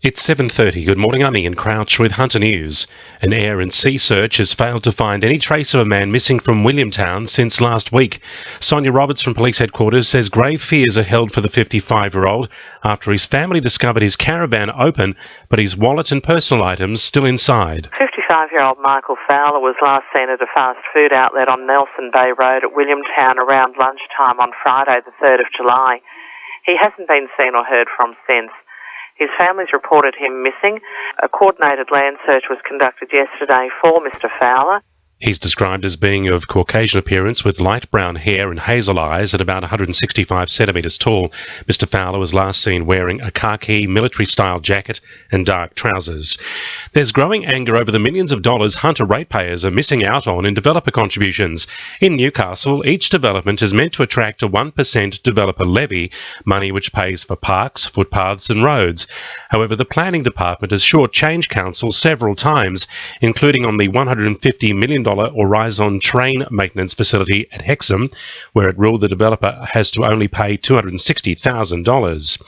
It's 7:30. Good morning, I'm Ian Crouch with Hunter News. An air and sea search has failed to find any trace of a man missing from Williamtown since last week. Sonia Roberts from Police Headquarters says grave fears are held for the 55-year-old after his family discovered his caravan open, but his wallet and personal items still inside. 55-year-old Michael Fowler was last seen at a fast food outlet on Nelson Bay Road at Williamtown around lunchtime on Friday the 3rd of July. He hasn't been seen or heard from since. His family's reported him missing. A coordinated land search was conducted yesterday for Mr. Fowler. He's described as being of Caucasian appearance with light brown hair and hazel eyes at about 165 centimetres tall. Mr. Fowler was last seen wearing a khaki military-style jacket and dark trousers. There's growing anger over the millions of dollars Hunter ratepayers are missing out on in developer contributions. In Newcastle, each development is meant to attract a 1% developer levy, money which pays for parks, footpaths and roads. However, the planning department has short-changed council several times, including on the $150 million Horizon train maintenance facility at Hexham, where it ruled the developer has to only pay $260,000.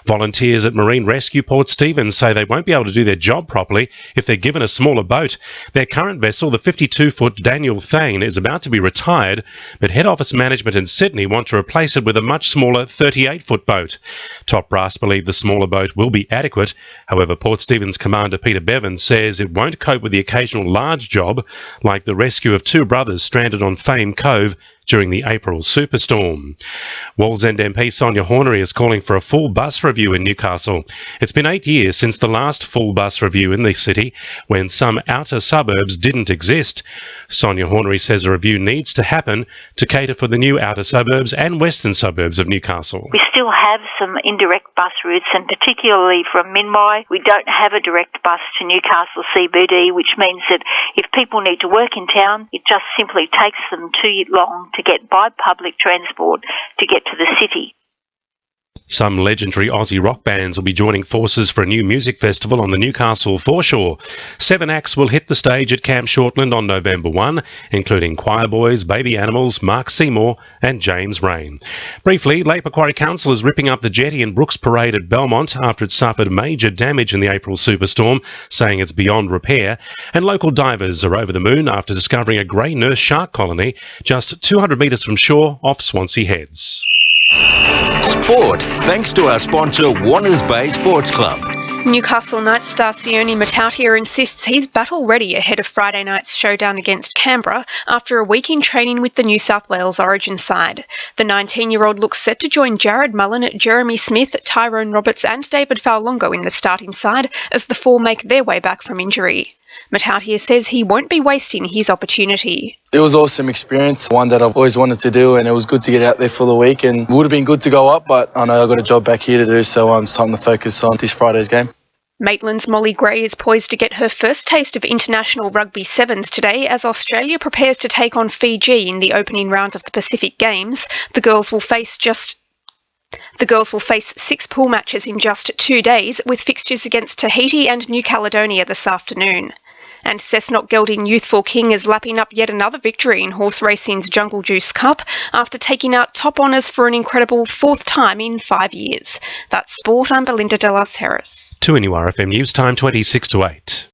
Volunteers at Marine Rescue Port Stephens say they won't be able to do their job properly if they're given a smaller boat. Their current vessel, the 52-foot Daniel Thane, is about to be retired, but head office management in Sydney want to replace it with a much smaller 38-foot boat. Top brass believe the smaller boat will be adequate. However, Port Stephens Commander Peter Bevan says it won't cope with the occasional large job, like the rescue of two brothers stranded on Fame Cove during the April superstorm. Wallsend MP Sonia Hornery is calling for a full bus review in Newcastle. It's been 8 years since the last full bus review in the city, when some outer suburbs didn't exist. Sonia Hornery says a review needs to happen to cater for the new outer suburbs and western suburbs of Newcastle. We still have some indirect bus routes, and particularly from Minwai, we don't have a direct bus to Newcastle CBD, which means that if people need to work in town, it just simply takes them too long to get by public transport to get to the city. Some legendary Aussie rock bands will be joining forces for a new music festival on the Newcastle foreshore. 7 acts will hit the stage at Camp Shortland on November 1, including Choir Boys, Baby Animals, Mark Seymour and James Rain. Briefly, Lake Macquarie Council is ripping up the jetty in Brooks Parade at Belmont after it suffered major damage in the April superstorm, saying it's beyond repair. And local divers are over the moon after discovering a grey nurse shark colony just 200 metres from shore off Swansea Heads. Sport, thanks to our sponsor Warners Bay Sports Club. Newcastle Knights star Sione Matautia insists he's battle ready ahead of Friday night's showdown against Canberra after a week in training with the New South Wales Origin side. The 19-year-old looks set to join Jared Mullen, Jeremy Smith, Tyrone Roberts and David Faulongo in the starting side as the four make their way back from injury. Matautia says he won't be wasting his opportunity. It was an awesome experience, one that I've always wanted to do, and it was good to get out there for the week, and it would have been good to go up, but I know I've got a job back here to do, so it's time to focus on this Friday's game. Maitland's Molly Gray is poised to get her first taste of international rugby sevens today as Australia prepares to take on Fiji in the opening round of the Pacific Games. The girls will face 6 pool matches in just 2 days, with fixtures against Tahiti and New Caledonia this afternoon. And Cessnock Gelding Youthful King is lapping up yet another victory in horse racing's Jungle Juice Cup after taking out top honours for an incredible 4th time in 5 years. That's Sport, I'm Belinda De Las Heras. To NURFM News Time 26 to 8.